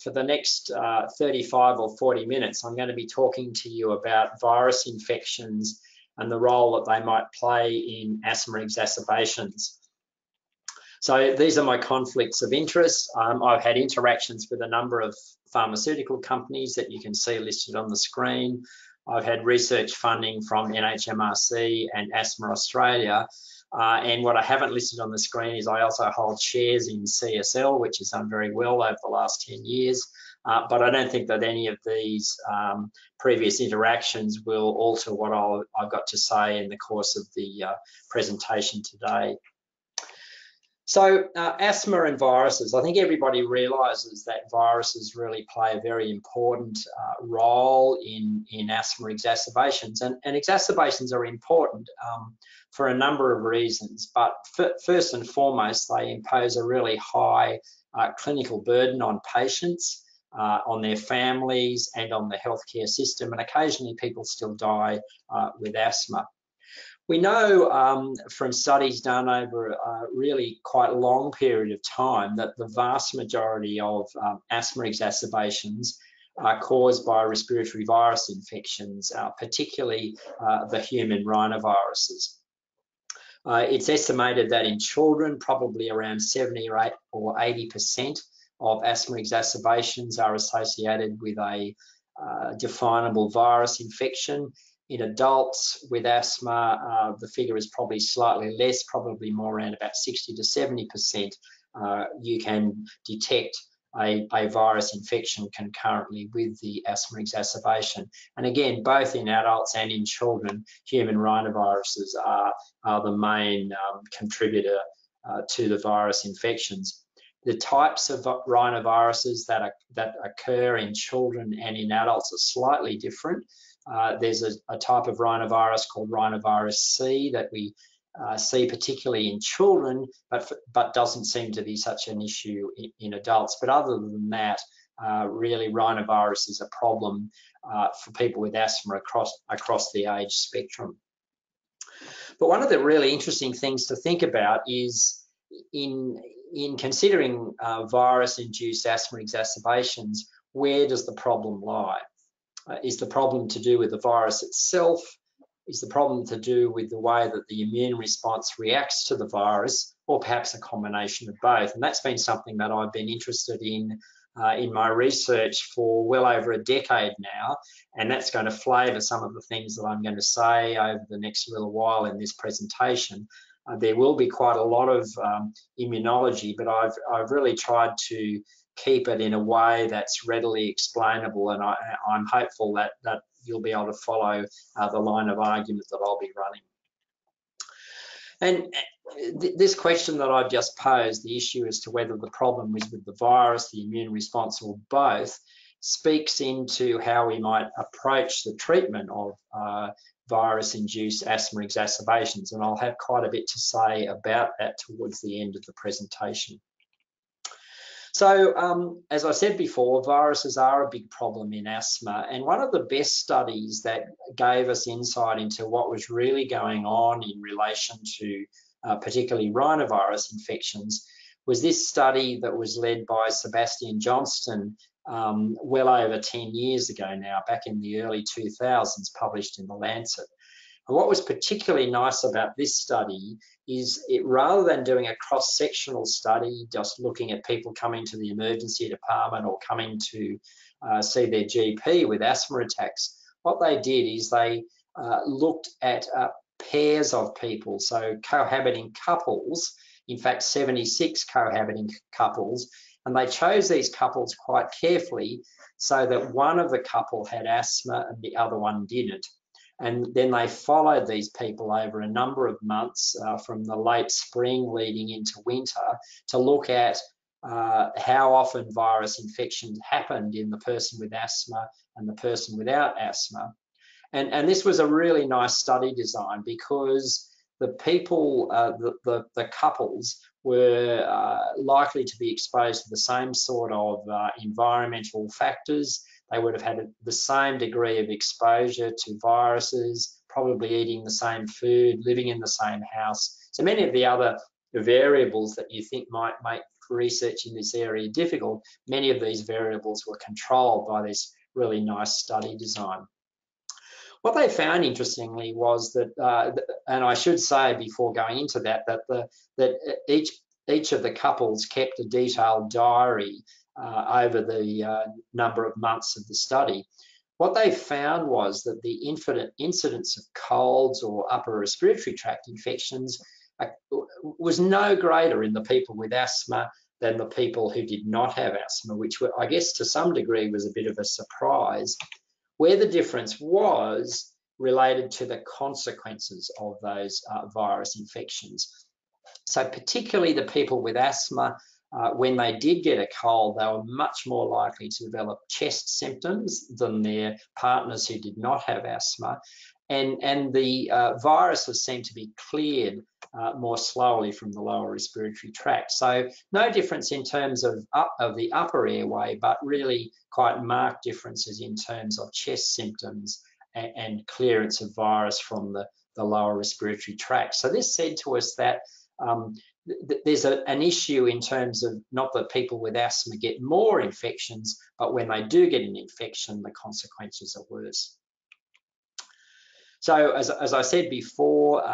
for the next 35 or 40 minutes, I'm going to be talking to you about virus infections and the role that they might play in asthma exacerbations. So these are my conflicts of interest. I've had interactions with a number of pharmaceutical companies that you can see listed on the screen. I've had research funding from NHMRC and Asthma Australia. And what I haven't listed on the screen is I also hold shares in CSL, which has done very well over the last 10 years. But I don't think that any of these previous interactions will alter what I've got to say in the course of the presentation today. So asthma and viruses, I think everybody realises that viruses really play a very important role in asthma exacerbations. And exacerbations are important for a number of reasons, but first and foremost, they impose a really high clinical burden on patients, on their families and on the healthcare system, and occasionally people still die with asthma. We know from studies done over a really quite long period of time that the vast majority of asthma exacerbations are caused by respiratory virus infections, particularly the human rhinoviruses. It's estimated that in children, probably around 70 or 80% of asthma exacerbations are associated with a definable virus infection. In adults with asthma, the figure is probably slightly less, probably more around about 60 to 70%. You can detect a virus infection concurrently with the asthma exacerbation. And again, both in adults and in children, human rhinoviruses are the main contributor to the virus infections. The types of rhinoviruses that occur in children and in adults are slightly different. There's a type of rhinovirus called rhinovirus C that we see particularly in children, but doesn't seem to be such an issue in adults. But other than that, really rhinovirus is a problem for people with asthma across the age spectrum. But one of the really interesting things to think about is in considering virus-induced asthma exacerbations, where does the problem lie? Is the problem to do with the virus itself? Is the problem to do with the way that the immune response reacts to the virus, or perhaps a combination of both? And that's been something that I've been interested in my research for well over a decade now, and that's going to flavour some of the things that I'm going to say over the next little while in this presentation. There will be quite a lot of immunology, but I've really tried to keep it in a way that's readily explainable, and I'm hopeful that you'll be able to follow the line of argument that I'll be running. And this question that I've just posed, the issue as to whether the problem is with the virus, the immune response, or both, speaks into how we might approach the treatment of virus-induced asthma exacerbations, and I'll have quite a bit to say about that towards the end of the presentation. So, as I said before, viruses are a big problem in asthma, and one of the best studies that gave us insight into what was really going on in relation to particularly rhinovirus infections was this study that was led by Sebastian Johnston well over 10 years ago now, back in the early 2000s, published in The Lancet. And what was particularly nice about this study is rather than doing a cross-sectional study, just looking at people coming to the emergency department or coming to see their GP with asthma attacks, what they did is they looked at pairs of people, so cohabiting couples, in fact 76 cohabiting couples, and they chose these couples quite carefully so that one of the couple had asthma and the other one didn't. And then they followed these people over a number of months from the late spring leading into winter to look at how often virus infections happened in the person with asthma and the person without asthma. And this was a really nice study design because the people, the couples were likely to be exposed to the same sort of environmental factors. They would have had the same degree of exposure to viruses, probably eating the same food, living in the same house. So many of the other variables that you think might make research in this area difficult, many of these variables were controlled by this really nice study design. What they found, interestingly, was that, and I should say before going into that, that each of the couples kept a detailed diary over the number of months of the study. What they found was that the incidence of colds or upper respiratory tract infections was no greater in the people with asthma than the people who did not have asthma, which I guess to some degree was a bit of a surprise. Where the difference was related to the consequences of those virus infections. So particularly the people with asthma, when they did get a cold, they were much more likely to develop chest symptoms than their partners who did not have asthma. And the viruses seem to be cleared more slowly from the lower respiratory tract. So no difference in terms of the upper airway, but really quite marked differences in terms of chest symptoms and clearance of virus from the lower respiratory tract. So this said to us that there's an issue in terms of not that people with asthma get more infections, but when they do get an infection, the consequences are worse. So as I said before,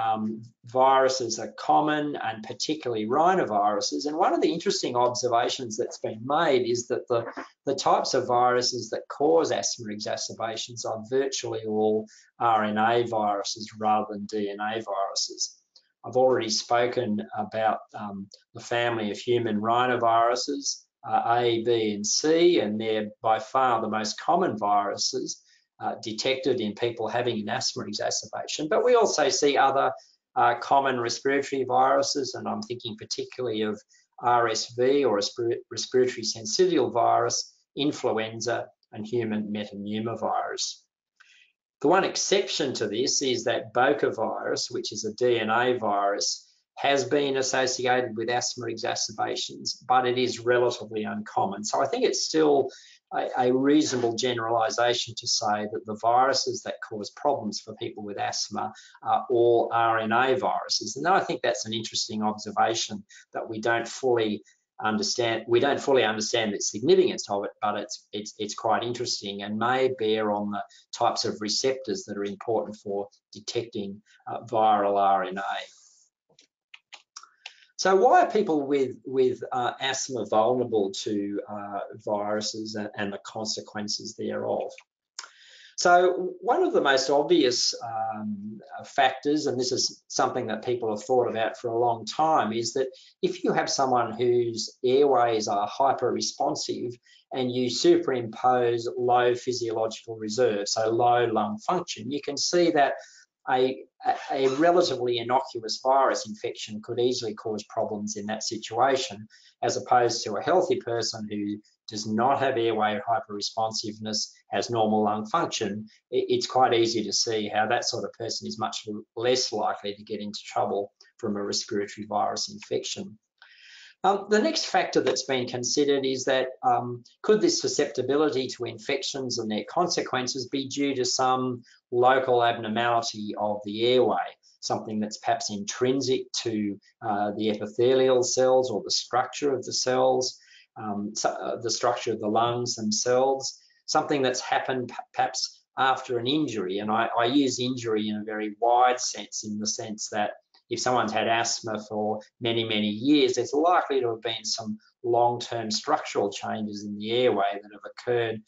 viruses are common, and particularly rhinoviruses. And one of the interesting observations that's been made is that the types of viruses that cause asthma exacerbations are virtually all RNA viruses rather than DNA viruses. I've already spoken about the family of human rhinoviruses, A, B, and C, and they're by far the most common viruses detected in people having an asthma exacerbation. But we also see other common respiratory viruses, and I'm thinking particularly of RSV, or respiratory syncytial virus, influenza, and human metapneumovirus. The one exception to this is that bocavirus, which is a DNA virus, has been associated with asthma exacerbations, but it is relatively uncommon. So I think it's still a reasonable generalisation to say that the viruses that cause problems for people with asthma are all RNA viruses. And I think that's an interesting observation that we don't fully understand. We don't fully understand the significance of it, but it's quite interesting and may bear on the types of receptors that are important for detecting viral RNA. So why are people with asthma vulnerable to viruses and the consequences thereof? So one of the most obvious factors, and this is something that people have thought about for a long time, is that if you have someone whose airways are hyper-responsive and you superimpose low physiological reserve, so low lung function, you can see that a relatively innocuous virus infection could easily cause problems in that situation, as opposed to a healthy person who does not have airway hyperresponsiveness, has normal lung function. It's quite easy to see how that sort of person is much less likely to get into trouble from a respiratory virus infection. The next factor that's been considered is that could this susceptibility to infections and their consequences be due to some local abnormality of the airway, something that's perhaps intrinsic to the epithelial cells or the structure of the cells, the structure of the lungs themselves, something that's happened perhaps after an injury. And I use injury in a very wide sense, in the sense that if someone's had asthma for many, many years, there's likely to have been some long-term structural changes in the airway that have occurred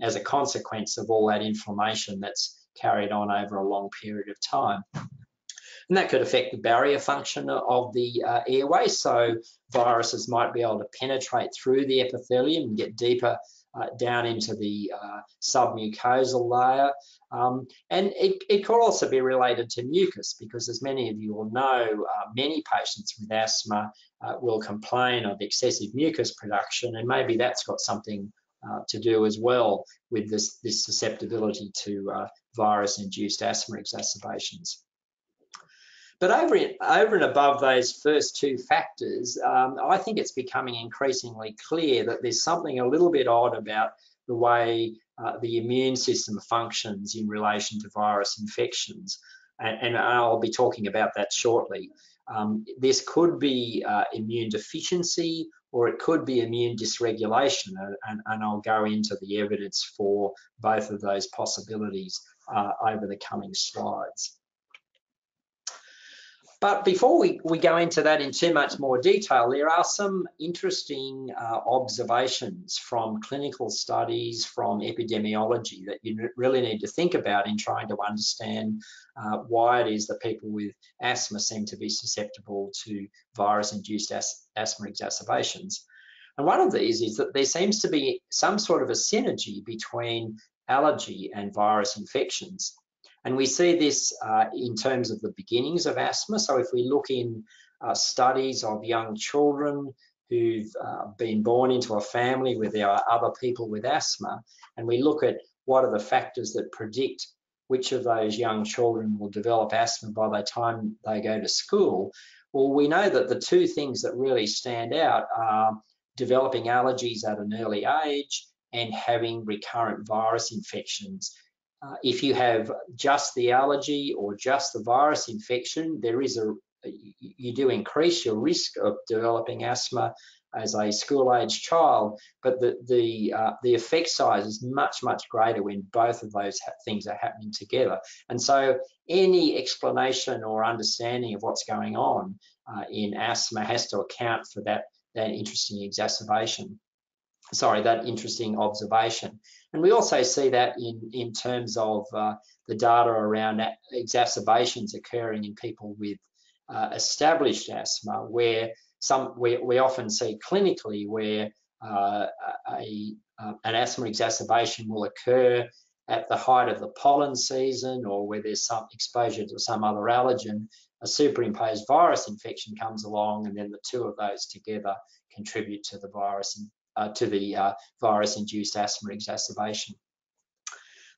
as a consequence of all that inflammation that's carried on over a long period of time. And that could affect the barrier function of the airway. So viruses might be able to penetrate through the epithelium and get deeper down into the submucosal layer. And it could also be related to mucus, because as many of you will know, many patients with asthma will complain of excessive mucus production, and maybe that's got something to do as well with this susceptibility to virus-induced asthma exacerbations. But over and above those first two factors, I think it's becoming increasingly clear that there's something a little bit odd about the way the immune system functions in relation to virus infections. And I'll be talking about that shortly. This could be immune deficiency or it could be immune dysregulation, and I'll go into the evidence for both of those possibilities over the coming slides. But before we go into that in too much more detail, there are some interesting observations from clinical studies, from epidemiology, that you really need to think about in trying to understand why it is that people with asthma seem to be susceptible to virus-induced asthma exacerbations. And one of these is that there seems to be some sort of a synergy between allergy and virus infections. And we see this in terms of the beginnings of asthma. So if we look in studies of young children who've been born into a family where there are other people with asthma, and we look at what are the factors that predict which of those young children will develop asthma by the time they go to school, well, we know that the two things that really stand out are developing allergies at an early age and having recurrent virus infections. If you have just the allergy or just the virus infection, you do increase your risk of developing asthma as a school-age child, but the effect size is much, much greater when both of those things are happening together. And so any explanation or understanding of what's going on in asthma has to account for that interesting interesting observation. And we also see that in terms of the data around exacerbations occurring in people with established asthma, where we often see clinically where an asthma exacerbation will occur at the height of the pollen season, or where there's some exposure to some other allergen. A superimposed virus infection comes along, and then the two of those together contribute to the virus-induced asthma exacerbation.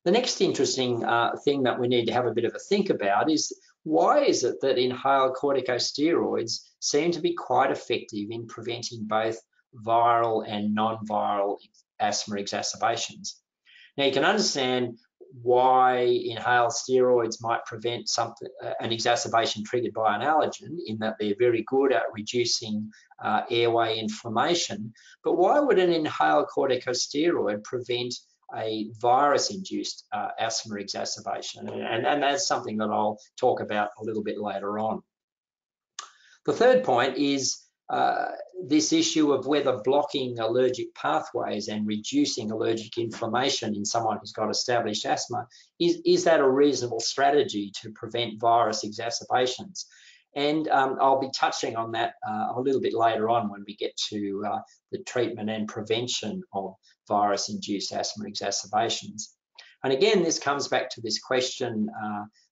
The next interesting thing that we need to have a bit of a think about is, why is it that inhaled corticosteroids seem to be quite effective in preventing both viral and non-viral asthma exacerbations? Now, you can understand why inhaled steroids might prevent an exacerbation triggered by an allergen, in that they're very good at reducing airway inflammation. But why would an inhaled corticosteroid prevent a virus-induced asthma exacerbation? And that's something that I'll talk about a little bit later on. The third point is this issue of whether blocking allergic pathways and reducing allergic inflammation in someone who's got established asthma, is that a reasonable strategy to prevent virus exacerbations? And I'll be touching on that a little bit later on when we get to the treatment and prevention of virus-induced asthma exacerbations. And again, this comes back to this question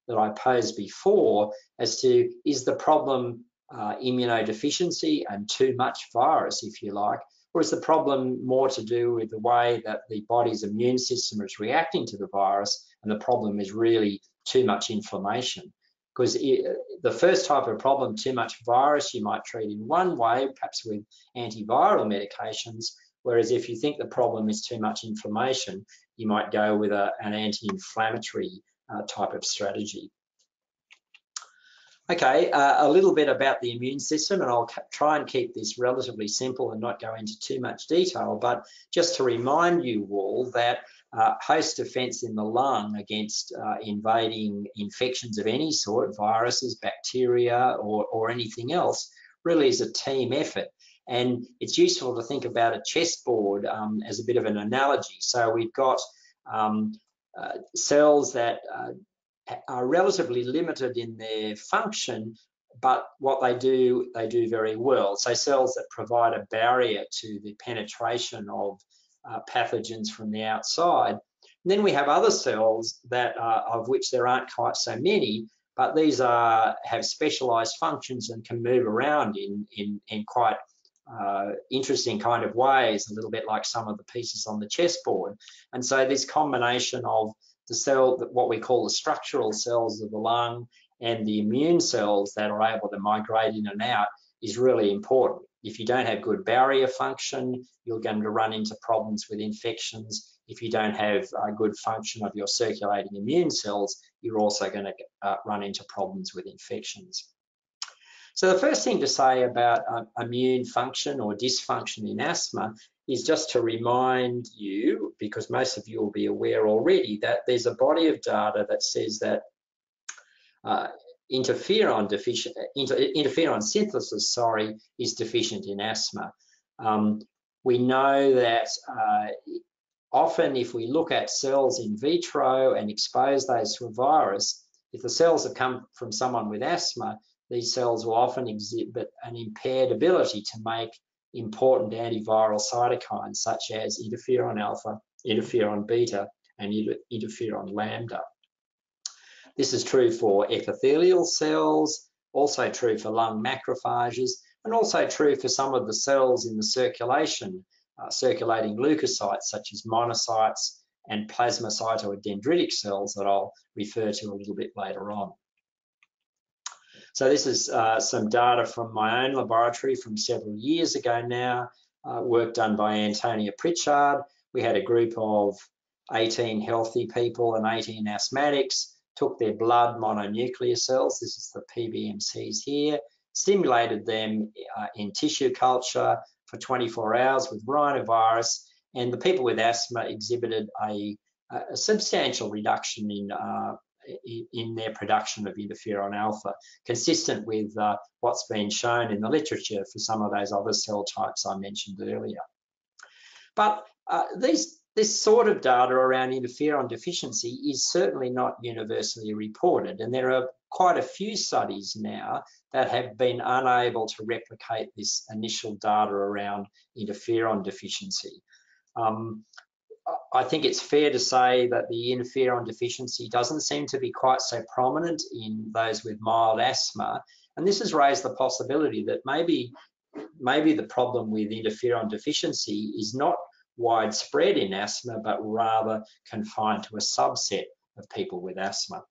that I posed before as to, is the problem immunodeficiency and too much virus, if you like, or is the problem more to do with the way that the body's immune system is reacting to the virus, and the problem is really too much inflammation? Because the first type of problem, too much virus, you might treat in one way, perhaps with antiviral medications, whereas if you think the problem is too much inflammation, you might go with an anti-inflammatory type of strategy. Okay, a little bit about the immune system, and I'll try and keep this relatively simple and not go into too much detail, but just to remind you all that host defense in the lung against invading infections of any sort, viruses, bacteria, or anything else, really is a team effort. And it's useful to think about a chessboard as a bit of an analogy. So we've got cells that are relatively limited in their function, but what they do very well. So cells that provide a barrier to the penetration of pathogens from the outside. And then we have other cells that of which there aren't quite so many, but these have specialized functions and can move around in quite interesting kind of ways, a little bit like some of the pieces on the chessboard. And so this combination of the cell, what we call the structural cells of the lung, and the immune cells that are able to migrate in and out is really important. If you don't have good barrier function, you're going to run into problems with infections. If you don't have a good function of your circulating immune cells, you're also going to run into problems with infections. So the first thing to say about immune function or dysfunction in asthma is just to remind you, because most of you will be aware already, that there's a body of data that says that interferon synthesis, is deficient in asthma. We know that often if we look at cells in vitro and expose those to a virus, if the cells have come from someone with asthma, these cells will often exhibit an impaired ability to make important antiviral cytokines such as interferon alpha, interferon beta, and interferon lambda. This is true for epithelial cells, also true for lung macrophages, and also true for some of the cells in the circulation, circulating leukocytes such as monocytes and plasmacytoid dendritic cells that I'll refer to a little bit later on. So this is some data from my own laboratory from several years ago now, work done by Antonia Pritchard. We had a group of 18 healthy people and 18 asthmatics, took their blood mononuclear cells, this is the PBMCs here, stimulated them in tissue culture for 24 hours with rhinovirus, and the people with asthma exhibited a substantial reduction in their production of interferon alpha, consistent with what's been shown in the literature for some of those other cell types I mentioned earlier. But this sort of data around interferon deficiency is certainly not universally reported, and there are quite a few studies now that have been unable to replicate this initial data around interferon deficiency. I think it's fair to say that the interferon deficiency doesn't seem to be quite so prominent in those with mild asthma, and this has raised the possibility that maybe the problem with interferon deficiency is not widespread in asthma, but rather confined to a subset of people with asthma.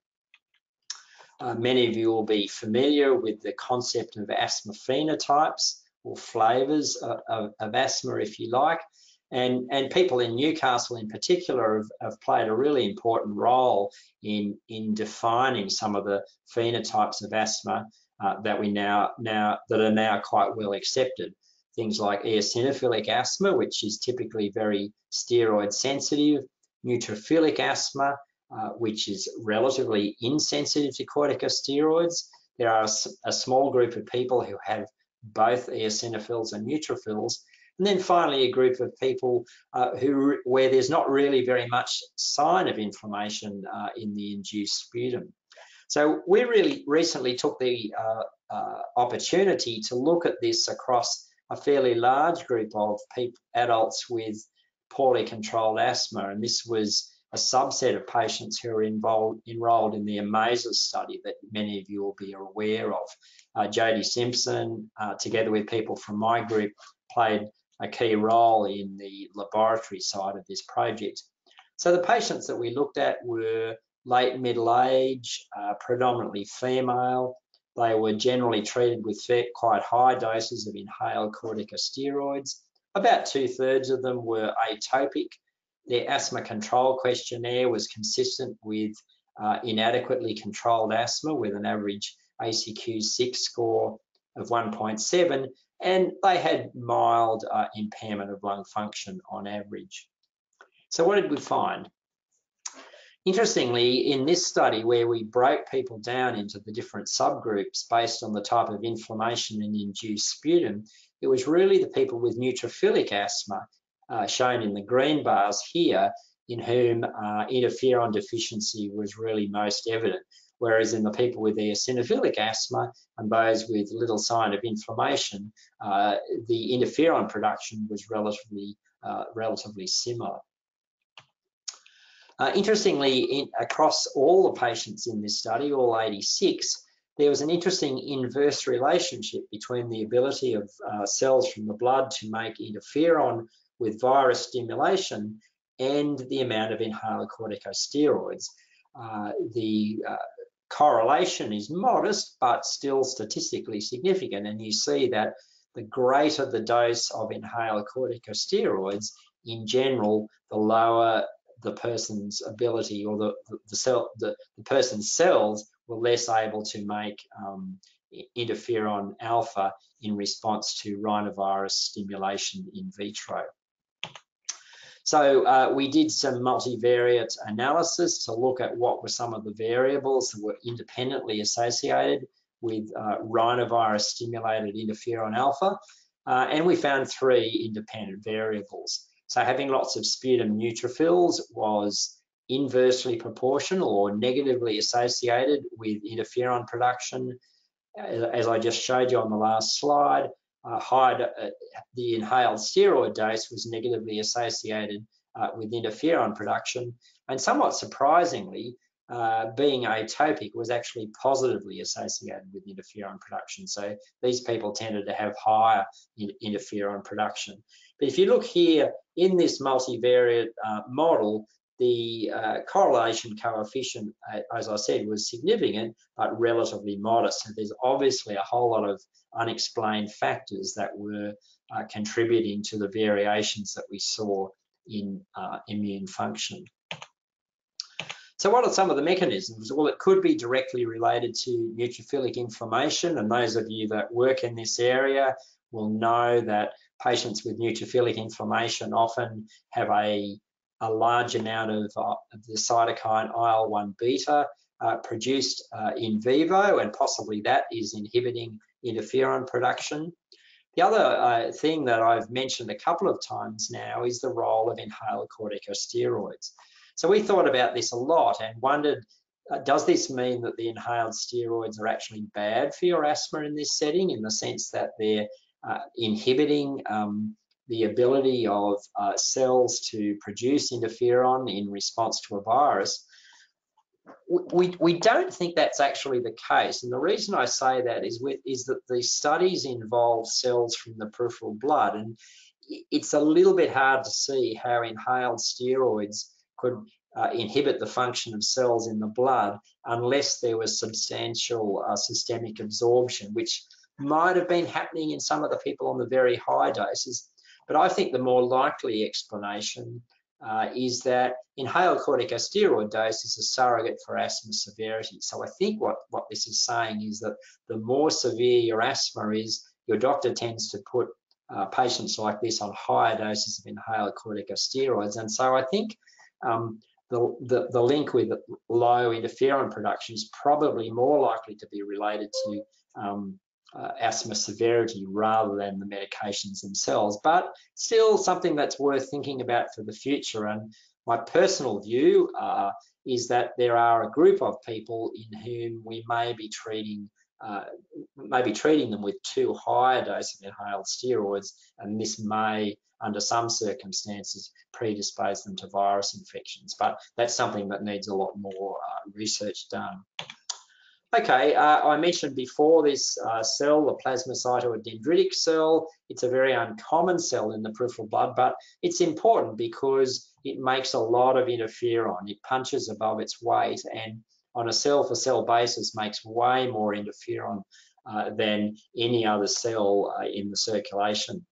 Many of you will be familiar with the concept of asthma phenotypes, or flavours of asthma, if you like. And people in Newcastle in particular have played a really important role in defining some of the phenotypes of asthma that are now quite well accepted. Things like eosinophilic asthma, which is typically very steroid sensitive, neutrophilic asthma, which is relatively insensitive to corticosteroids. There are a small group of people who have both eosinophils and neutrophils. And then finally, a group of people where there's not really very much sign of inflammation in the induced sputum. So we really recently took the opportunity to look at this across a fairly large group of adults with poorly controlled asthma, and this was a subset of patients who are enrolled in the AMAZES study that many of you will be aware of. Jodie Simpson, together with people from my group, played a key role in the laboratory side of this project. So the patients that we looked at were late middle age, predominantly female. They were generally treated with quite high doses of inhaled corticosteroids. About 2/3 of them were atopic. Their asthma control questionnaire was consistent with inadequately controlled asthma with an average ACQ-6 score of 1.7, and they had mild impairment of lung function on average. So what did we find? Interestingly, in this study where we broke people down into the different subgroups based on the type of inflammation in the induced sputum, it was really the people with neutrophilic asthma, shown in the green bars here, in whom interferon deficiency was really most evident. Whereas in the people with eosinophilic asthma and those with little sign of inflammation, the interferon production was relatively similar. Interestingly, across all the patients in this study, all 86, there was an interesting inverse relationship between the ability of cells from the blood to make interferon with virus stimulation and the amount of inhaled corticosteroids. The correlation is modest, but still statistically significant. And you see that the greater the dose of inhaled corticosteroids, in general, the lower the person's ability, or the person's cells were less able to make interferon alpha in response to rhinovirus stimulation in vitro. So we did some multivariate analysis to look at what were some of the variables that were independently associated with rhinovirus stimulated interferon alpha, and we found 3 independent variables. So having lots of sputum neutrophils was inversely proportional or negatively associated with interferon production. As I just showed you on the last slide, the inhaled steroid dose was negatively associated with interferon production, and somewhat surprisingly, being atopic was actually positively associated with interferon production. So these people tended to have higher interferon production. But if you look here in this multivariate model, the correlation coefficient, as I said, was significant, but relatively modest. So there's obviously a whole lot of unexplained factors that were contributing to the variations that we saw in immune function. So what are some of the mechanisms? Well, it could be directly related to neutrophilic inflammation, and those of you that work in this area will know that patients with neutrophilic inflammation often have a large amount of the cytokine IL-1 beta produced in vivo, and possibly that is inhibiting interferon production. The other thing that I've mentioned a couple of times now is the role of inhaled corticosteroids. So we thought about this a lot and wondered, does this mean that the inhaled steroids are actually bad for your asthma in this setting, in the sense that they're inhibiting the ability of cells to produce interferon in response to a virus? We don't think that's actually the case, and the reason I say that is that these studies involve cells from the peripheral blood, and it's a little bit hard to see how inhaled steroids could inhibit the function of cells in the blood unless there was substantial systemic absorption, which might have been happening in some of the people on the very high doses. But I think the more likely explanation is that inhaled corticosteroid dose is a surrogate for asthma severity. So I think what this is saying is that the more severe your asthma is, your doctor tends to put patients like this on higher doses of inhaled corticosteroids. And so I think the link with low interferon production is probably more likely to be related to asthma severity rather than the medications themselves, but still something that's worth thinking about for the future. And my personal view is that there are a group of people in whom we may be treating them with too high a dose of inhaled steroids, and this may, under some circumstances, predispose them to virus infections. But that's something that needs a lot more research done. Okay, I mentioned before this cell, the plasmacytoid dendritic cell. It's a very uncommon cell in the peripheral blood, but it's important because it makes a lot of interferon. It punches above its weight, and on a cell-for-cell basis makes way more interferon than any other cell in the circulation.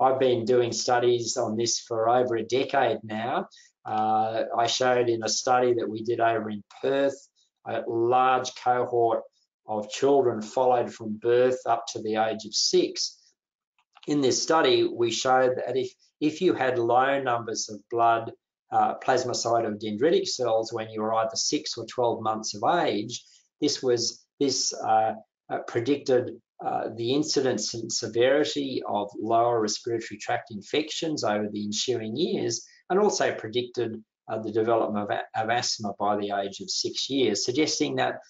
I've been doing studies on this for over a decade now. I showed in a study that we did over in Perth, a large cohort of children followed from birth up to the age of 6. In this study, we showed that if you had low numbers of blood plasmacytoid dendritic cells when you were either 6 or 12 months of age, this predicted the incidence and severity of lower respiratory tract infections over the ensuing years, and also predicted the development of asthma by the age of 6 years, suggesting that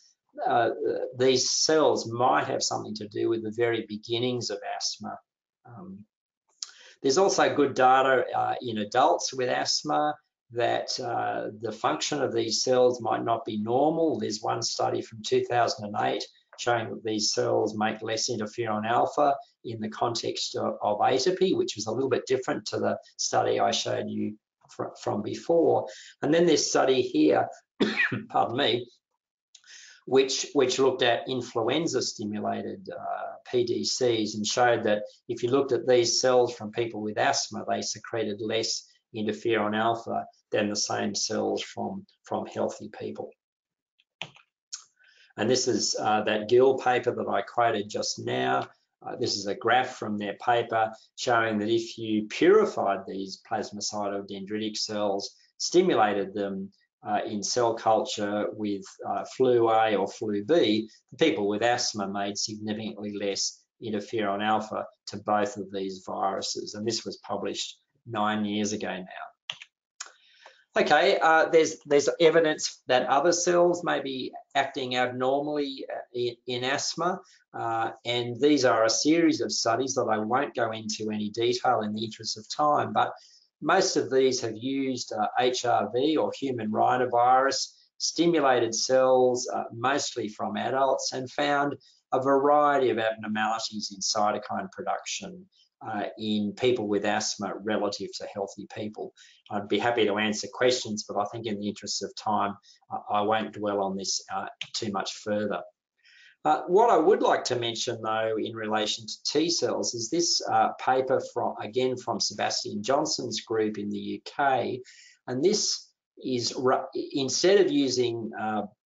these cells might have something to do with the very beginnings of asthma. There's also good data in adults with asthma that the function of these cells might not be normal. There's one study from 2008 showing that these cells make less interferon alpha in the context of atopy, which was a little bit different to the study I showed you from before. And then this study here, pardon me, which looked at influenza-stimulated PDCs and showed that if you looked at these cells from people with asthma, they secreted less interferon alpha than the same cells from healthy people. And this is that Gill paper that I quoted just now. This is a graph from their paper showing that if you purified these plasmacytoid dendritic cells, stimulated them in cell culture with flu A or flu B, the people with asthma made significantly less interferon alpha to both of these viruses. And this was published 9 years ago now. Okay, there's evidence that other cells may be acting abnormally in asthma, and these are a series of studies that I won't go into any detail in the interest of time, but most of these have used HRV or human rhinovirus, stimulated cells, mostly from adults, and found a variety of abnormalities in cytokine production in people with asthma relative to healthy people. I'd be happy to answer questions, but I think in the interest of time, I won't dwell on this too much further. What I would like to mention, though, in relation to T cells is this paper from Sebastian Johnson's group in the UK, and this is, instead of using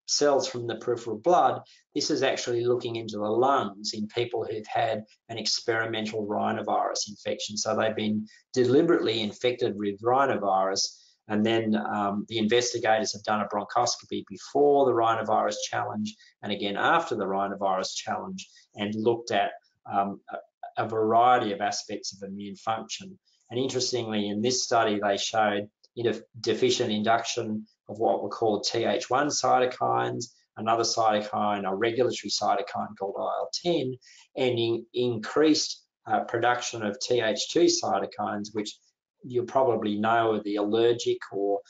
cells from the peripheral blood, this is actually looking into the lungs in people who've had an experimental rhinovirus infection. So they've been deliberately infected with rhinovirus, and then the investigators have done a bronchoscopy before the rhinovirus challenge and again after the rhinovirus challenge, and looked at a variety of aspects of immune function. And interestingly, in this study, they showed deficient induction of what were called Th1 cytokines, another cytokine, a regulatory cytokine called IL-10, and increased production of Th2 cytokines, which you probably know are the allergic or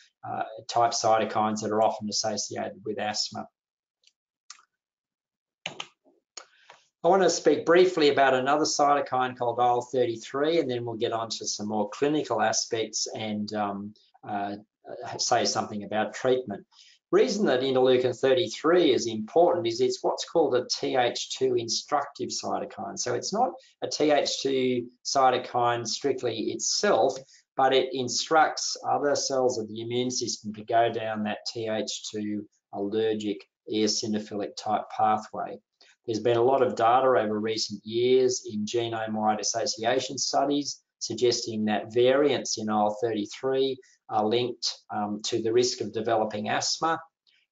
type cytokines that are often associated with asthma. I want to speak briefly about another cytokine called IL-33, and then we'll get on to some more clinical aspects and say something about treatment. Reason that interleukin-33 is important is it's what's called a Th2 instructive cytokine. So it's not a Th2 cytokine strictly itself, but it instructs other cells of the immune system to go down that Th2 allergic eosinophilic type pathway. There's been a lot of data over recent years in genome-wide association studies suggesting that variants in IL-33 are linked to the risk of developing asthma.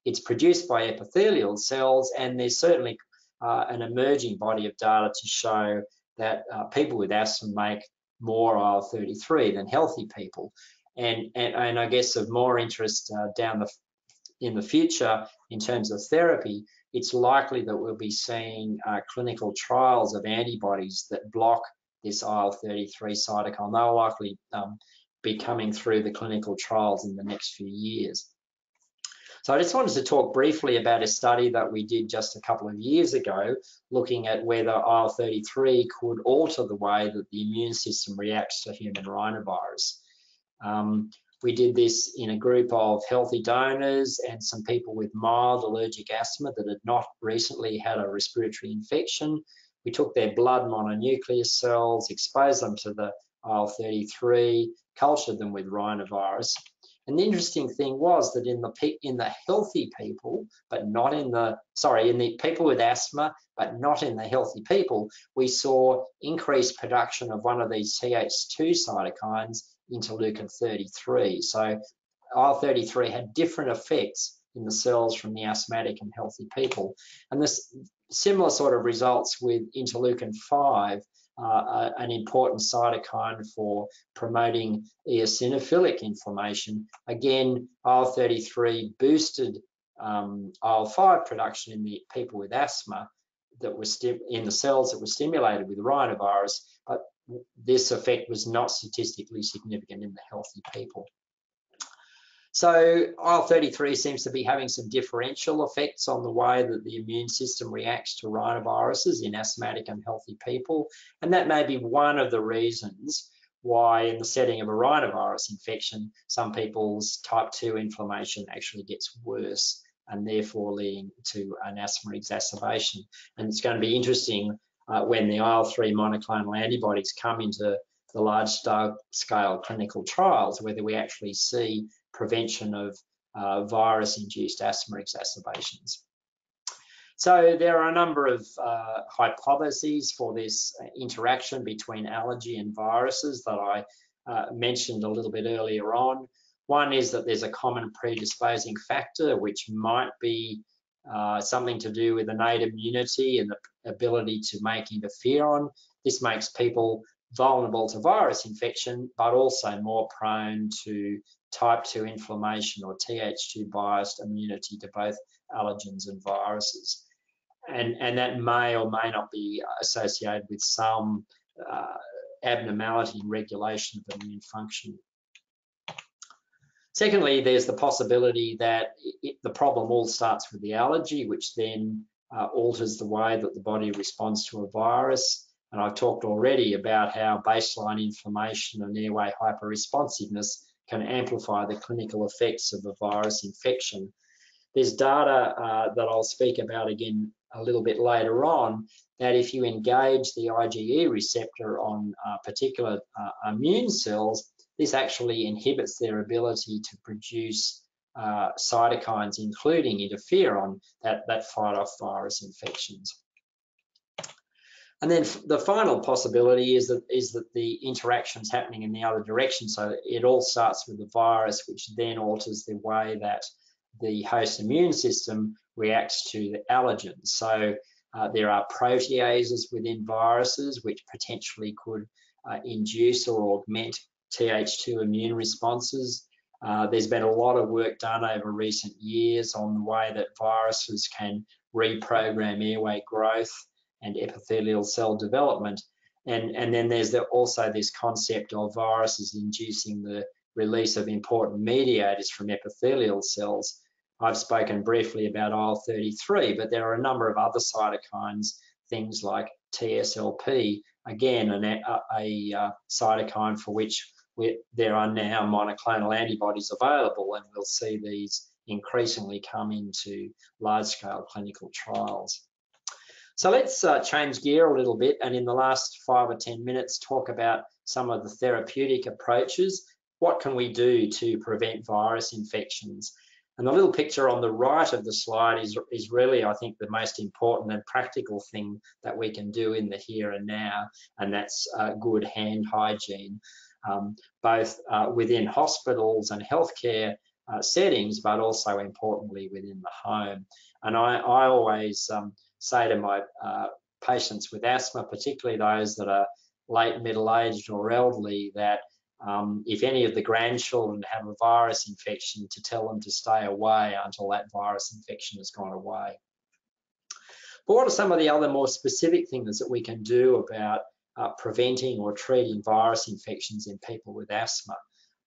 It's produced by epithelial cells, and there's certainly an emerging body of data to show that people with asthma make more IL-33 than healthy people. And I guess of more interest in the future in terms of therapy, it's likely that we'll be seeing clinical trials of antibodies that block this IL-33 cytokine. They'll likely be coming through the clinical trials in the next few years. So I just wanted to talk briefly about a study that we did just a couple of years ago, looking at whether IL-33 could alter the way that the immune system reacts to human rhinovirus. We did this in a group of healthy donors and some people with mild allergic asthma that had not recently had a respiratory infection. We took their blood mononuclear cells, exposed them to the IL-33, cultured them with rhinovirus. And the interesting thing was that in the healthy people, but not in the people with asthma, but not in the healthy people, we saw increased production of one of these Th2 cytokines, interleukin-33. So IL-33 had different effects in the cells from the asthmatic and healthy people. And this similar sort of results with interleukin-5, an important cytokine for promoting eosinophilic inflammation. Again, IL-33 boosted IL-5 production in the people with asthma that was in the cells that were stimulated with rhinovirus, but this effect was not statistically significant in the healthy people. So IL-33 seems to be having some differential effects on the way that the immune system reacts to rhinoviruses in asthmatic and healthy people. And that may be one of the reasons why in the setting of a rhinovirus infection, some people's type 2 inflammation actually gets worse and therefore leading to an asthma exacerbation. And it's going to be interesting when the IL-3 monoclonal antibodies come into the large-scale clinical trials, whether we actually see prevention of virus-induced asthma exacerbations. So there are a number of hypotheses for this interaction between allergy and viruses that I mentioned a little bit earlier on. One is that there's a common predisposing factor, which might be something to do with innate immunity and the ability to make interferon. This makes people vulnerable to virus infection, but also more prone to type 2 inflammation or Th2 biased immunity to both allergens and viruses. And that may or may not be associated with some abnormality in regulation of immune function. Secondly, there's the possibility that the problem all starts with the allergy, which then alters the way that the body responds to a virus. And I've talked already about how baseline inflammation and airway hyperresponsiveness can amplify the clinical effects of a virus infection. There's data that I'll speak about again a little bit later on, that if you engage the IgE receptor on particular immune cells, this actually inhibits their ability to produce cytokines, including interferon, that fight off virus infections. And then the final possibility is that the interaction's happening in the other direction. So it all starts with the virus, which then alters the way that the host immune system reacts to the allergens. So there are proteases within viruses which potentially could induce or augment Th2 immune responses. There's been a lot of work done over recent years on the way that viruses can reprogram airway growth and epithelial cell development. And then there's also this concept of viruses inducing the release of important mediators from epithelial cells. I've spoken briefly about IL-33, but there are a number of other cytokines, things like TSLP, again, a cytokine for which there are now monoclonal antibodies available, and we'll see these increasingly come into large-scale clinical trials. So let's change gear a little bit, and in the last 5 or 10 minutes, talk about some of the therapeutic approaches. What can we do to prevent virus infections? And the little picture on the right of the slide is really, I think, the most important and practical thing that we can do in the here and now, and that's good hand hygiene, both within hospitals and healthcare settings, but also importantly within the home. And I always say to my patients with asthma, particularly those that are late middle-aged or elderly, that if any of the grandchildren have a virus infection, to tell them to stay away until that virus infection has gone away. But what are some of the other more specific things that we can do about preventing or treating virus infections in people with asthma?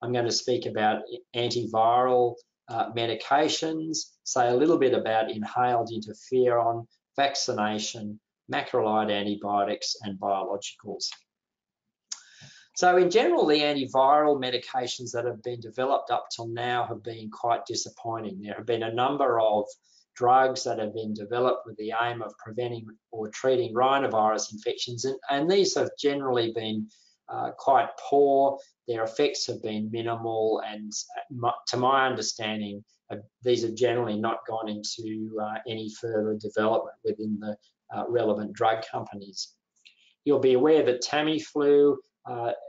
I'm going to speak about antiviral medications, say a little bit about inhaled interferon, vaccination, macrolide antibiotics, and biologicals. So in general, the antiviral medications that have been developed up till now have been quite disappointing. There have been a number of drugs that have been developed with the aim of preventing or treating rhinovirus infections, and these have generally been quite poor. Their effects have been minimal, and to my understanding, these have generally not gone into any further development within the relevant drug companies. You'll be aware that Tamiflu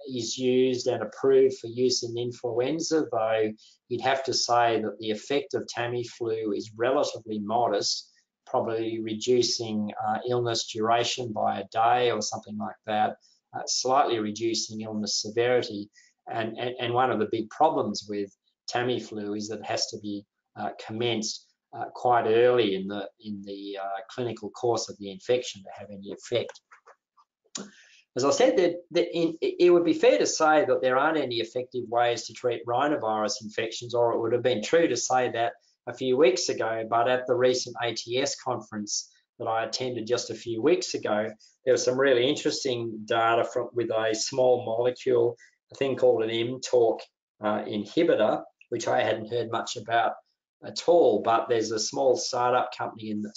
is used and approved for use in influenza, though you'd have to say that the effect of Tamiflu is relatively modest, probably reducing illness duration by a day or something like that, slightly reducing illness severity. And one of the big problems with Tamiflu is that it has to be commenced quite early in the clinical course of the infection to have any effect. As I said, it would be fair to say that there aren't any effective ways to treat rhinovirus infections, or it would have been true to say that a few weeks ago, but at the recent ATS conference that I attended just a few weeks ago, there was some really interesting data with a small molecule, a thing called an mTOR inhibitor, which I hadn't heard much about at all, but there's a small startup company in the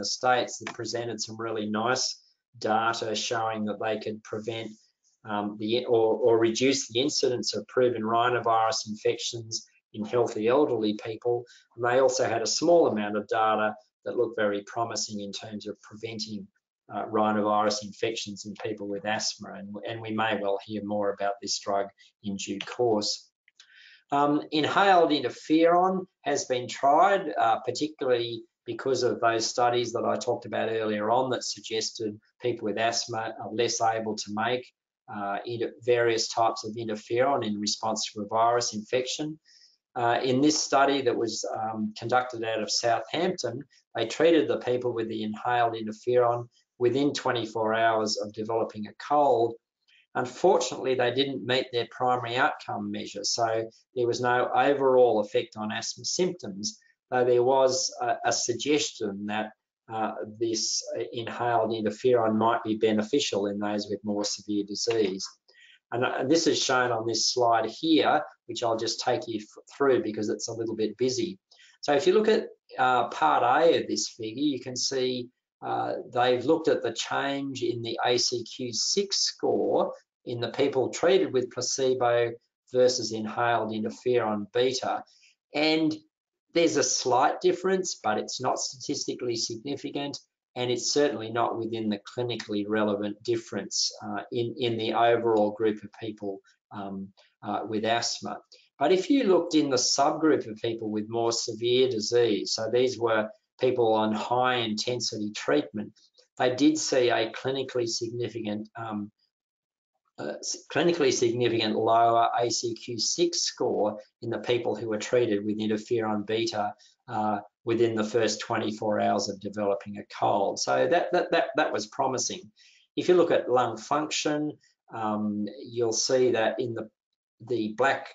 States that presented some really nice data showing that they could prevent or reduce the incidence of proven rhinovirus infections in healthy elderly people. And they also had a small amount of data that looked very promising in terms of preventing rhinovirus infections in people with asthma. And we may well hear more about this drug in due course. Inhaled interferon has been tried, particularly because of those studies that I talked about earlier on that suggested people with asthma are less able to make various types of interferon in response to a virus infection. In this study that was conducted out of Southampton, they treated the people with the inhaled interferon within 24 hours of developing a cold. Unfortunately, they didn't meet their primary outcome measure, so there was no overall effect on asthma symptoms, though there was a suggestion that this inhaled interferon might be beneficial in those with more severe disease. And this is shown on this slide here, which I'll just take you through because it's a little bit busy. So if you look at part A of this figure, you can see they've looked at the change in the ACQ-6 score in the people treated with placebo versus inhaled interferon beta. And there's a slight difference, but it's not statistically significant, and it's certainly not within the clinically relevant difference in the overall group of people with asthma. But if you looked in the subgroup of people with more severe disease, so these were people on high intensity treatment, they did see a clinically significant lower ACQ-6 score in the people who were treated with interferon beta within the first 24 hours of developing a cold. So that was promising. If you look at lung function, you'll see that in the black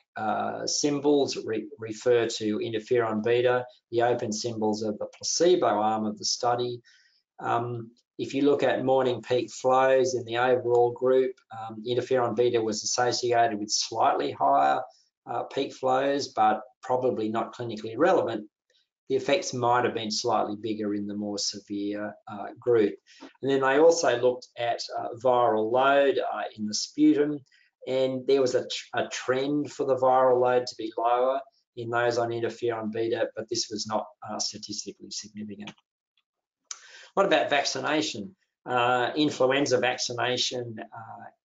symbols refer to interferon beta, the open symbols are the placebo arm of the study. If you look at morning peak flows in the overall group, interferon beta was associated with slightly higher peak flows, but probably not clinically relevant. The effects might have been slightly bigger in the more severe group. And then they also looked at viral load in the sputum, and there was a trend for the viral load to be lower in those on interferon beta, but this was not statistically significant. What about vaccination? Influenza vaccination,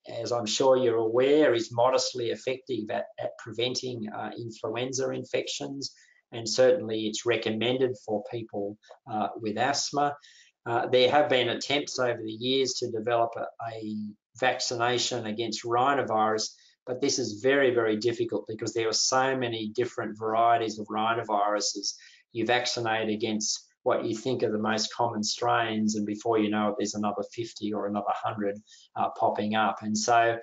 as I'm sure you're aware, is modestly effective at preventing influenza infections, and certainly it's recommended for people with asthma. There have been attempts over the years to develop a vaccination against rhinovirus, but this is very, very difficult because there are so many different varieties of rhinoviruses. You vaccinate against what you think are the most common strains, and before you know it, there's another 50 or another 100 popping up. And so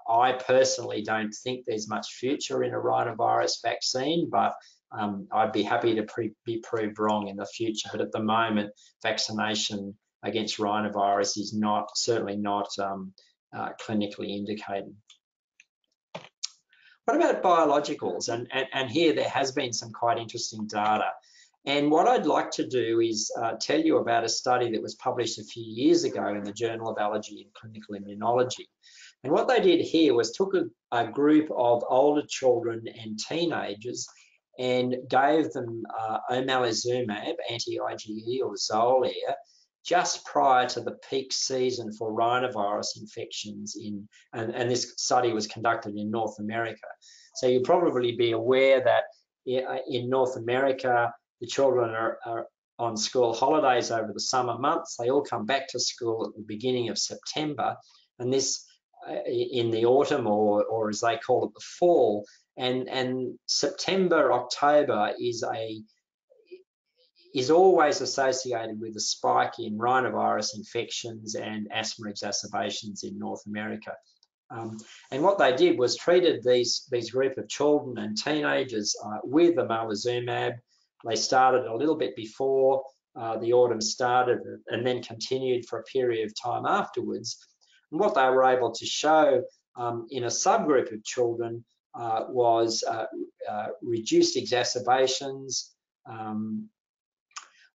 I personally don't think there's much future in a rhinovirus vaccine, but I'd be happy to be proved wrong in the future. But at the moment, vaccination against rhinovirus is certainly not clinically indicated. What about biologicals? And here there has been some quite interesting data. And what I'd like to do is tell you about a study that was published a few years ago in the Journal of Allergy and Clinical Immunology. And what they did here was took a group of older children and teenagers and gave them omalizumab, anti-IgE or Xolair, just prior to the peak season for rhinovirus infections and this study was conducted in North America. So you'll probably be aware that in North America, the children are on school holidays over the summer months. They all come back to school at the beginning of September, and this in the autumn or as they call it, the fall. And September, October is always associated with a spike in rhinovirus infections and asthma exacerbations in North America. And what they did was treated these group of children and teenagers with omalizumab. They started a little bit before the autumn started and then continued for a period of time afterwards. And what they were able to show in a subgroup of children was reduced exacerbations,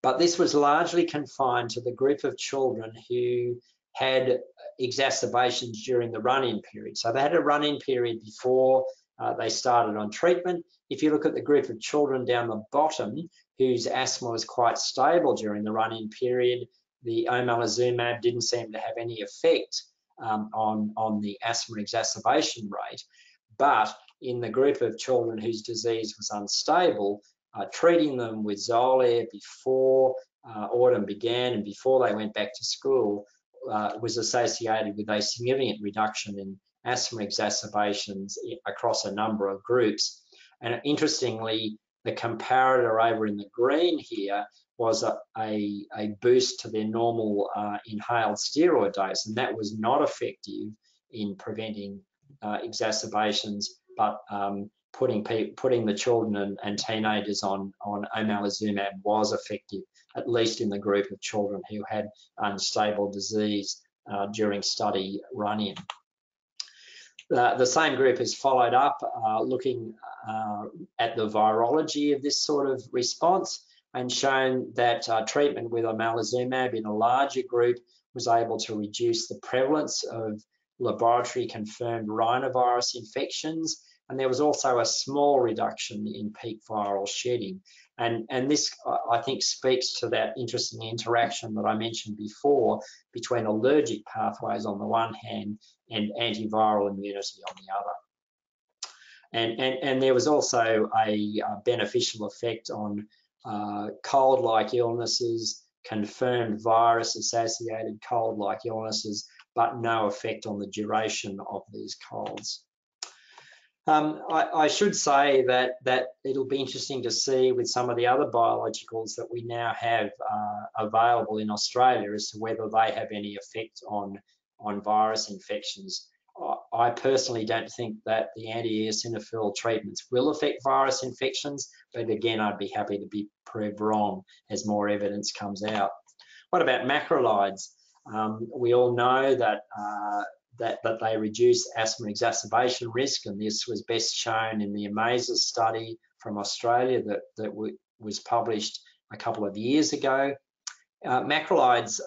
but this was largely confined to the group of children who had exacerbations during the run-in period. So they had a run-in period before they started on treatment. If you look at the group of children down the bottom whose asthma was quite stable during the run-in period, the omalizumab didn't seem to have any effect on the asthma exacerbation rate. But in the group of children whose disease was unstable, treating them with Xolair before autumn began and before they went back to school was associated with a significant reduction in asthma exacerbations across a number of groups. And interestingly, the comparator over in the green here was a boost to their normal inhaled steroid dose, and that was not effective in preventing exacerbations, but putting the children and teenagers on omalizumab was effective, at least in the group of children who had unstable disease during study run-in. The same group has followed up looking at the virology of this sort of response and shown that treatment with omalizumab in a larger group was able to reduce the prevalence of laboratory confirmed rhinovirus infections, and there was also a small reduction in peak viral shedding. And this, I think, speaks to that interesting interaction that I mentioned before between allergic pathways on the one hand and antiviral immunity on the other. And there was also a beneficial effect on cold-like illnesses, confirmed virus-associated cold-like illnesses, but no effect on the duration of these colds. I should say that it'll be interesting to see with some of the other biologicals that we now have available in Australia as to whether they have any effect on virus infections. I personally don't think that the anti-eosinophil treatments will affect virus infections, but again, I'd be happy to be proved wrong as more evidence comes out. What about macrolides? We all know that that they reduce asthma exacerbation risk, and this was best shown in the AMAZES study from Australia that was published a couple of years ago. Macrolides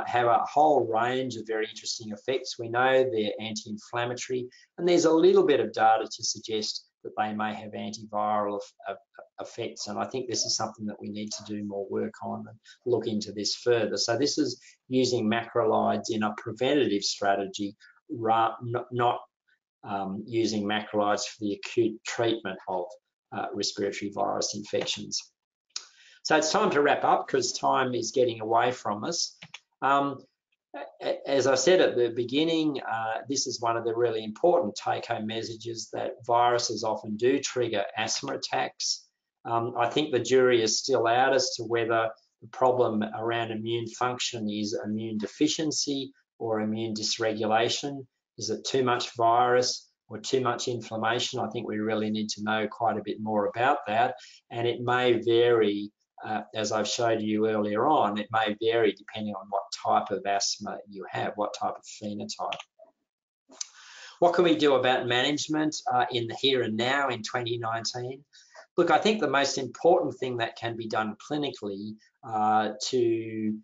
have a whole range of very interesting effects. We know they're anti-inflammatory, and there's a little bit of data to suggest that they may have antiviral effects, and I think this is something that we need to do more work on and look into this further. So this is using macrolides in a preventative strategy, not using macrolides for the acute treatment of respiratory virus infections. So it's time to wrap up because time is getting away from us. As I said at the beginning, this is one of the really important take-home messages, that viruses often do trigger asthma attacks. I think the jury is still out as to whether the problem around immune function is immune deficiency or immune dysregulation. Is it too much virus or too much inflammation? I think we really need to know quite a bit more about that, and it may vary. As I've showed you earlier on, it may vary depending on what type of asthma you have, what type of phenotype. What can we do about management in the here and now in 2019? Look, I think the most important thing that can be done clinically to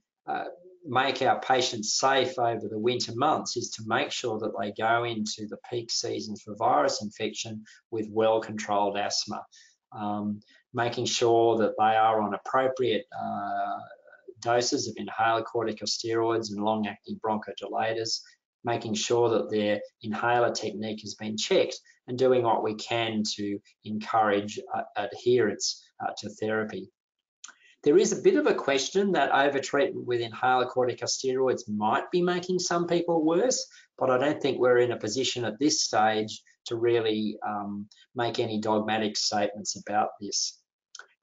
make our patients safe over the winter months is to make sure that they go into the peak season for virus infection with well-controlled asthma. Making sure that they are on appropriate doses of inhaled corticosteroids and long-acting bronchodilators, making sure that their inhaler technique has been checked, and doing what we can to encourage adherence to therapy. There is a bit of a question that over-treatment with inhaler corticosteroids might be making some people worse, but I don't think we're in a position at this stage to really make any dogmatic statements about this.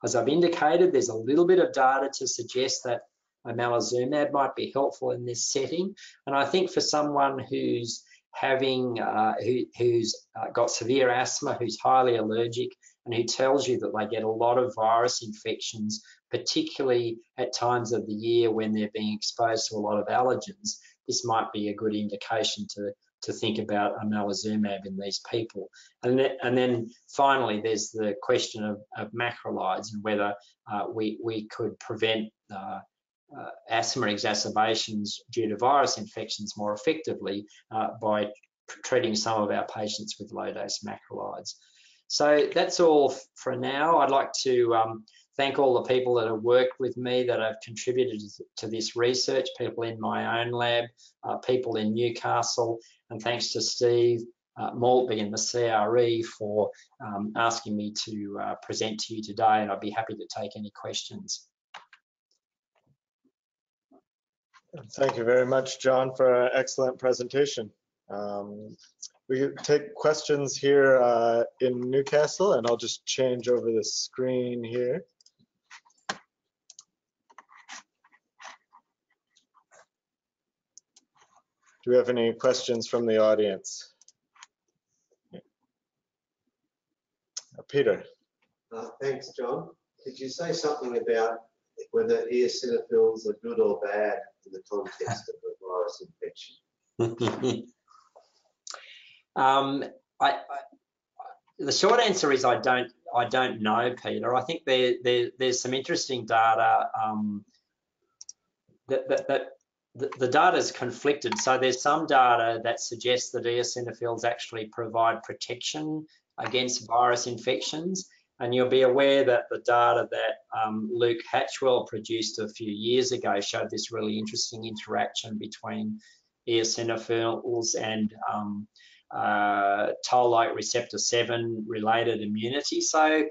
As I've indicated, there's a little bit of data to suggest that omalizumab might be helpful in this setting, and I think for someone who's having who's got severe asthma, who's highly allergic, and who tells you that they get a lot of virus infections, particularly at times of the year when they're being exposed to a lot of allergens, this might be a good indication to think about omalizumab in these people. And then finally, there's the question of macrolides and whether we could prevent asthma exacerbations due to virus infections more effectively by treating some of our patients with low-dose macrolides. So that's all for now. I'd like to thank all the people that have worked with me, that have contributed to this research, people in my own lab, people in Newcastle, and thanks to Steve Maltby in the CRE for asking me to present to you today, and I'd be happy to take any questions. Thank you very much, John, for an excellent presentation. We can take questions here in Newcastle, and I'll just change over the screen here. Do we have any questions from the audience? Peter. Thanks, John. Could you say something about whether eosinophils are good or bad in the context of a virus infection? The short answer is I don't know, Peter. I think there's some interesting data that the data is conflicted. So there's some data that suggests that eosinophils actually provide protection against virus infections. And you'll be aware that the data that Luke Hatchwell produced a few years ago showed this really interesting interaction between eosinophils and toll-like receptor 7 related immunity. So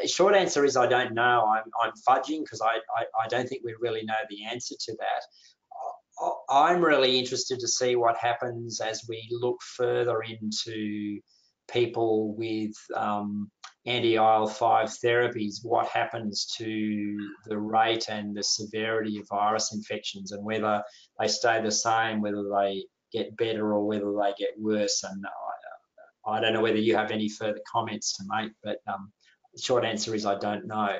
short answer is I don't know. I'm fudging because I don't think we really know the answer to that. I'm really interested to see what happens as we look further into people with anti-IL-5 therapies, what happens to the rate and the severity of virus infections, and whether they stay the same, whether they get better or whether they get worse. And I don't know whether you have any further comments to make, but the short answer is I don't know.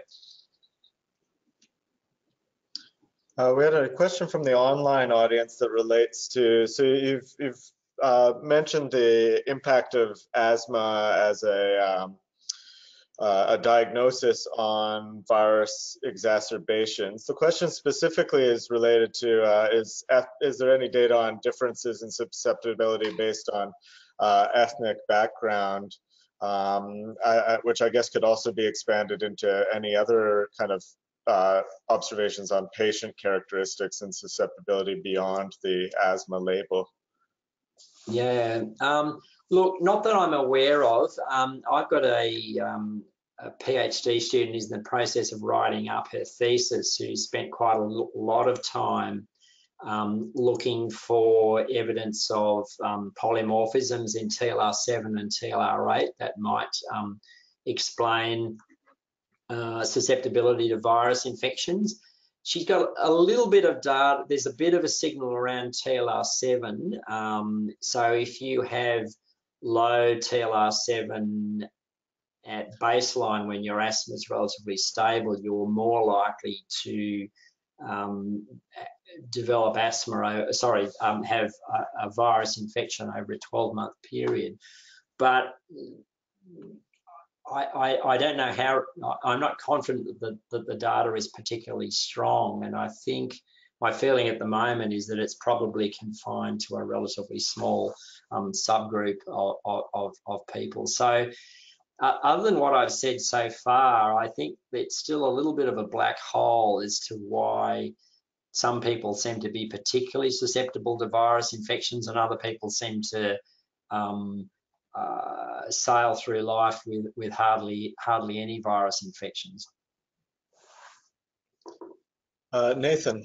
We had a question from the online audience that relates to, so you've mentioned the impact of asthma as a diagnosis on virus exacerbations. The question specifically is related to, is there any data on differences in susceptibility based on ethnic background, which I guess could also be expanded into any other kind of observations on patient characteristics and susceptibility beyond the asthma label? Yeah, look, not that I'm aware of. I've got a PhD student who's in the process of writing up her thesis, who spent quite a lot of time looking for evidence of polymorphisms in TLR7 and TLR8 that might explain susceptibility to virus infections. She's got a little bit of data. There's a bit of a signal around TLR7. So if you have low TLR7 at baseline when your asthma is relatively stable, you're more likely to develop asthma, have a virus infection over a 12-month period. But I don't know how, I'm not confident that the data is particularly strong, and I think my feeling at the moment is that it's probably confined to a relatively small subgroup of people. So other than what I've said so far, I think it's still a little bit of a black hole as to why some people seem to be particularly susceptible to virus infections and other people seem to sail through life with hardly any virus infections. Nathan.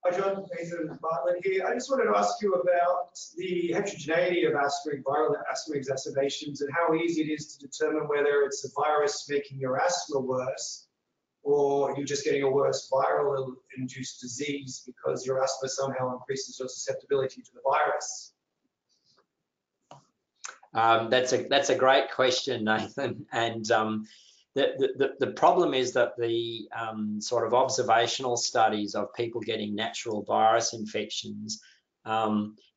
Hi John, Nathan Bartlett here. I just wanted to ask you about the heterogeneity of viral asthma exacerbations and how easy it is to determine whether it's the virus making your asthma worse or you're just getting a worse viral induced disease because your asthma somehow increases your susceptibility to the virus. That's a great question, Nathan. And the problem is that the sort of observational studies of people getting natural virus infections,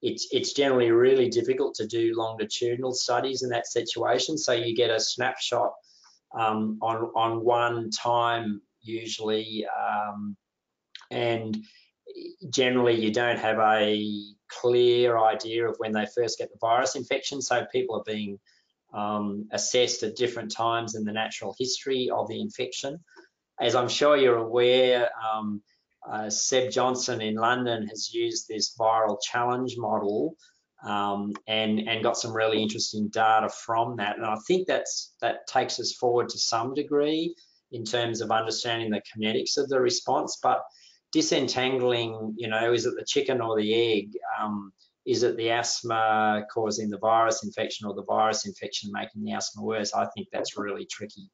it's generally really difficult to do longitudinal studies in that situation. So you get a snapshot on one time usually, and generally you don't have a clear idea of when they first get the virus infection. So people are being assessed at different times in the natural history of the infection. As I'm sure you're aware, Seb Johnson in London has used this viral challenge model and got some really interesting data from that. And I think that takes us forward to some degree in terms of understanding the kinetics of the response, but disentangling, you know, is it the chicken or the egg? Is it the asthma causing the virus infection or the virus infection making the asthma worse? I think that's really tricky.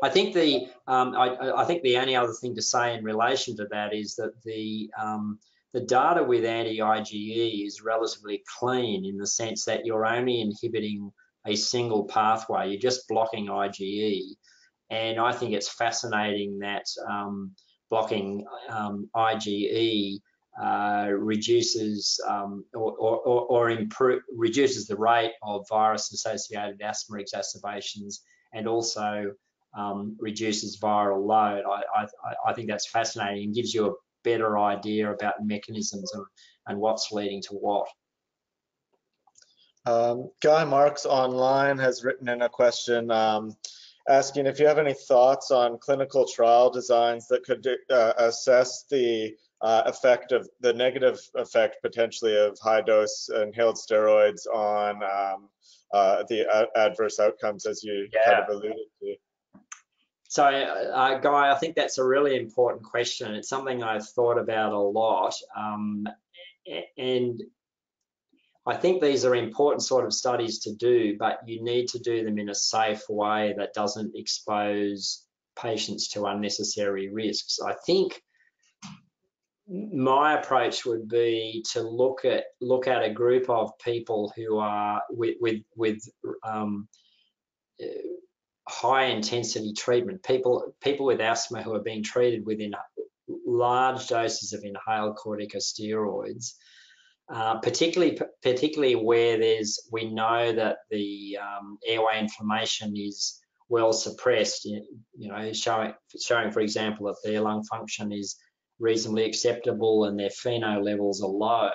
I think the only other thing to say in relation to that is that the data with anti-IgE is relatively clean in the sense that you're only inhibiting a single pathway. You're just blocking IgE, and I think it's fascinating that blocking IgE reduces reduces the rate of virus-associated asthma exacerbations and also reduces viral load. I think that's fascinating and gives you a better idea about mechanisms and what's leading to what. Guy Marks online has written in a question asking if you have any thoughts on clinical trial designs that could assess the effect of the negative effect potentially of high dose inhaled steroids on the adverse outcomes as you kind of alluded to. So, Guy, I think that's a really important question. It's something I've thought about a lot, and I think these are important sort of studies to do, but you need to do them in a safe way that doesn't expose patients to unnecessary risks. I think my approach would be to look at a group of people who are with high intensity treatment, people with asthma who are being treated with large doses of inhaled corticosteroids, particularly where we know that the airway inflammation is well suppressed, you know, showing for example that their lung function is reasonably acceptable and their FeNO levels are low.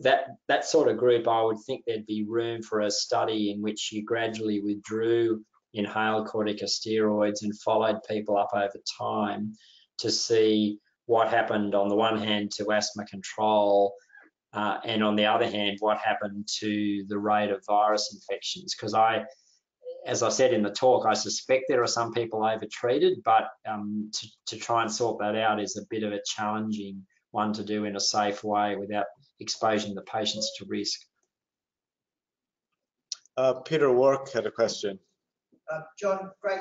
That sort of group, I would think there'd be room for a study in which you gradually withdrew inhaled corticosteroids and followed people up over time to see what happened on the one hand to asthma control and on the other hand what happened to the rate of virus infections. Because as I said in the talk, I suspect there are some people overtreated, but to try and sort that out is a bit of a challenging one to do in a safe way without exposing the patients to risk. Peter Wark had a question. John, great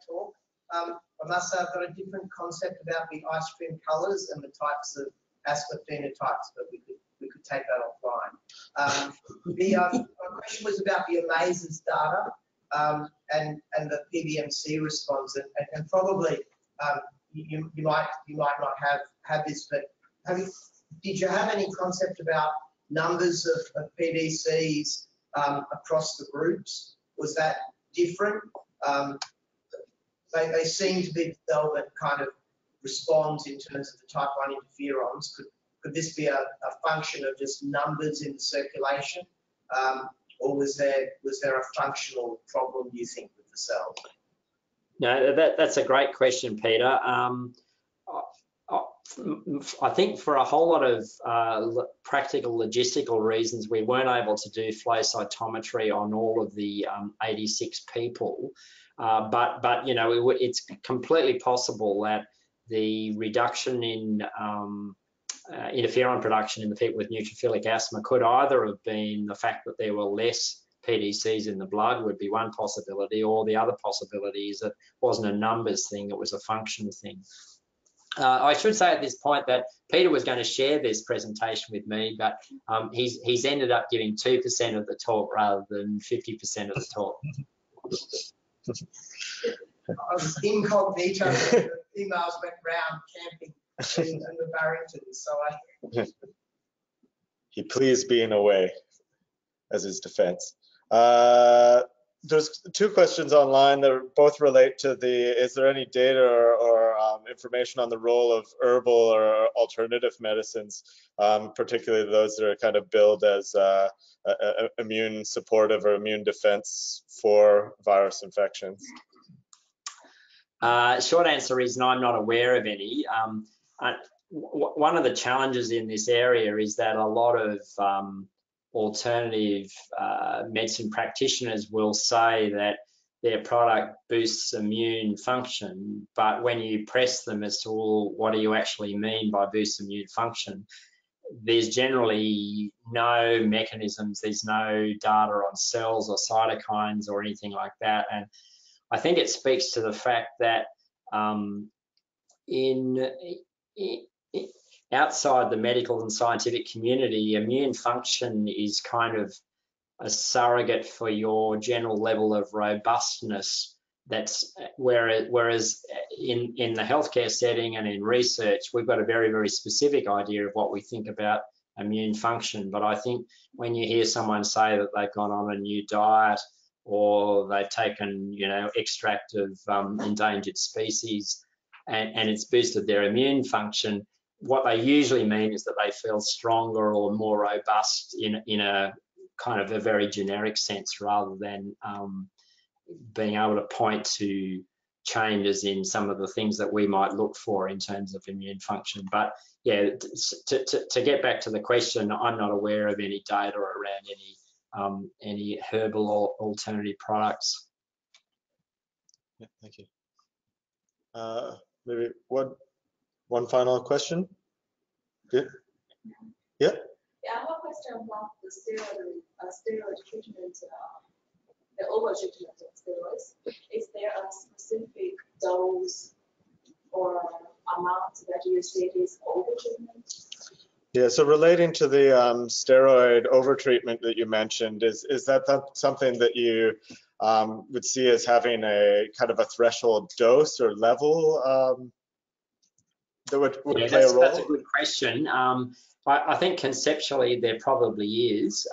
talk. I must say I've got a different concept about the ice cream colours and the types of asthma phenotypes, but we could take that offline. My question was about the AMAZES data and the PBMC response, and probably you might not have this, but did you have any concept about numbers of PDCs across the groups? Was that different? They seem to be relevant kind of response in terms of the type 1 interferons. Could this be a function of just numbers in the circulation, or was there a functional problem, do you think, with the cells? No, that's a great question, Peter. I think for a whole lot of practical logistical reasons, we weren't able to do flow cytometry on all of the 86 people. But you know, it's completely possible that the reduction in interferon production in the people with neutrophilic asthma could either have been the fact that there were less PDCs in the blood would be one possibility, or the other possibility is that it wasn't a numbers thing, it was a function thing. I should say at this point that Peter was going to share this presentation with me, but he's ended up giving 2% of the talk rather than 50% of the talk. I was incognito, the emails went round camping in the Barringtons, so He pleased being away as his defense. there's two questions online that both relate to is there any data or information on the role of herbal or alternative medicines, particularly those that are kind of billed as immune supportive or immune defense for virus infections? Short answer is no, I'm not aware of any. One of the challenges in this area is that a lot of alternative medicine practitioners will say that their product boosts immune function, but when you press them as to, well, what do you actually mean by boost immune function, there's generally no mechanisms, there's no data on cells or cytokines or anything like that. And I think it speaks to the fact that outside the medical and scientific community, immune function is kind of a surrogate for your general level of robustness. That's whereas in the healthcare setting and in research, we've got a very, very specific idea of what we think about immune function. But I think when you hear someone say that they've gone on a new diet or they've taken, you know, extract of endangered species and it's boosted their immune function, what they usually mean is that they feel stronger or more robust in a kind of a very generic sense, rather than being able to point to changes in some of the things that we might look for in terms of immune function. But yeah, to get back to the question, I'm not aware of any data around any herbal or alternative products. Yeah, thank you. Maybe one final question. Good. Yeah. Yeah, I have a question about the steroid treatment, the over-treatment of steroids. Is there a specific dose or amount that you say is over-treatment? Yeah, so relating to the steroid over-treatment that you mentioned, is that something that you would see as having a kind of a threshold dose or level that would play a role? That's a good question. I think conceptually there probably is.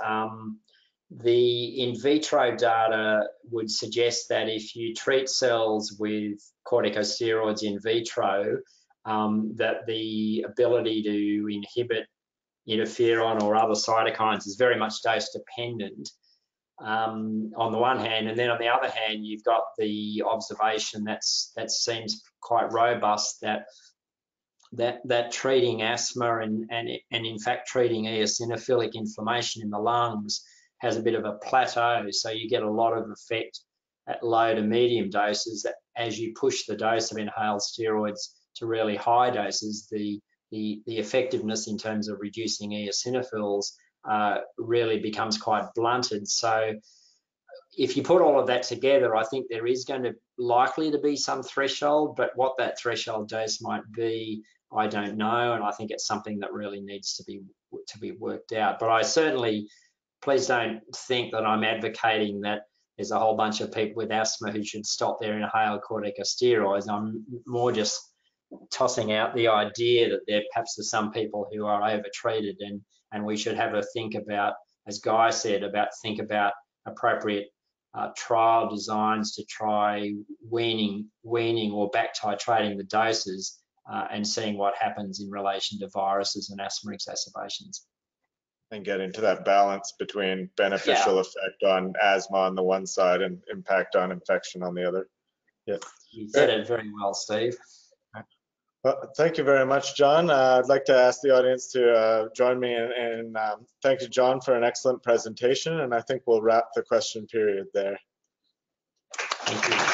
The in vitro data would suggest that if you treat cells with corticosteroids in vitro, that the ability to inhibit interferon or other cytokines is very much dose dependent on the one hand, and then on the other hand you've got the observation that seems quite robust that treating asthma and in fact treating eosinophilic inflammation in the lungs has a bit of a plateau. So you get a lot of effect at low to medium doses. That as you push the dose of inhaled steroids to really high doses, the effectiveness in terms of reducing eosinophils really becomes quite blunted. So if you put all of that together, I think there is going to likely to be some threshold, but what that threshold dose might be, I don't know, and I think it's something that really needs to be worked out. But I certainly, please don't think that I'm advocating that there's a whole bunch of people with asthma who should stop their inhaled corticosteroids. I'm more just tossing out the idea that there perhaps are some people who are overtreated, and we should have a think about, as Guy said, think about appropriate trial designs to try weaning or back titrating the doses and seeing what happens in relation to viruses and asthma exacerbations. And getting to that balance between beneficial effect on asthma on the one side and impact on infection on the other. Yeah. You said it very well, Steve. Well, thank you very much, John. I'd like to ask the audience to join me in thank you, John, for an excellent presentation, and I think we'll wrap the question period there. Thank you.